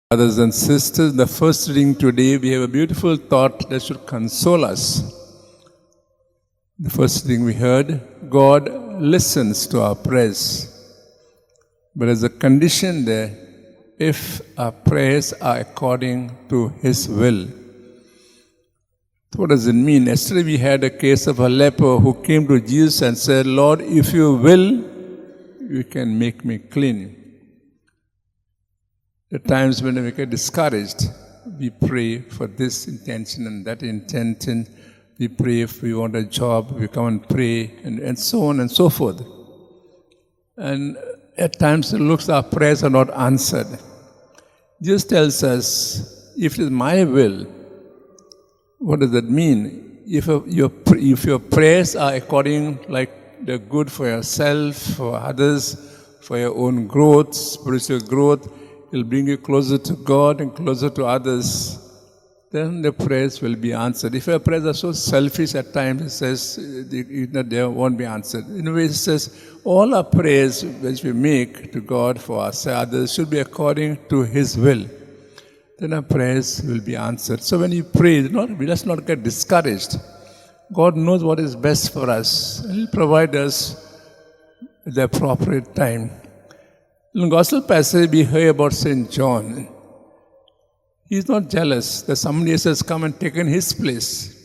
Brothers and sisters, the first reading today, we have a beautiful thought that should console us. The first thing we heard, God listens to our prayers. But there's a condition there, if our prayers are according to His will. So what does it mean? Yesterday we had a case of a leper who came to Jesus and said, Lord, if you will, you can make me clean. At times when we get discouraged, we pray for this intention and that intention. We pray if we want a job, we come and pray, and so on and so forth. And at times it looks our prayers are not answered. Jesus tells us, if it is my will, what does that mean? If your prayers are according, like they're good for yourself, for others, for your own growth, spiritual growth, it'll bring you closer to God and closer to others, then the prayers will be answered. If your prayers are so selfish at times, it says they won't be answered. In a way, it says all our prayers which we make to God for us, others, should be according to His will. Then our prayers will be answered. So when you pray, we just not get discouraged. God knows what is best for us. He'll provide us the appropriate time. In the Gospel passage, we hear about St. John. He's not jealous that somebody else has come and taken his place.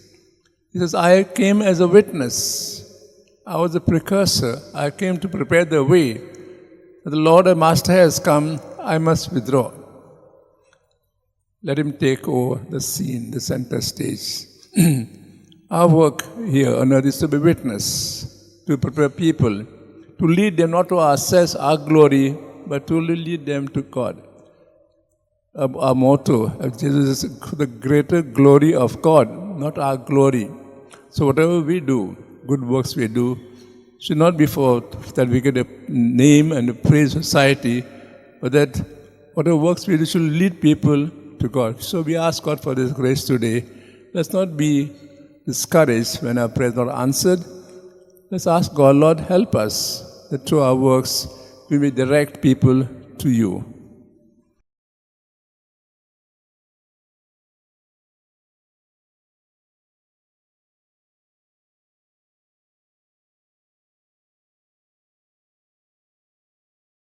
He says, I came as a witness. I was a precursor. I came to prepare the way. The Lord and Master has come, I must withdraw. Let Him take over the scene, the center stage. Our work here on earth is to be witness, to prepare people, to lead them not to ourselves, our glory, but to lead them to God. Our motto of Jesus is the greater glory of God, not our glory. So whatever we do, good works we do, should not be for that we get a name and a praise society, but that whatever works we do should lead people to God. So we ask God for this grace today. Let's not be discouraged when our prayers are not answered. Let's ask God, Lord, help us that through our works we may direct people to You.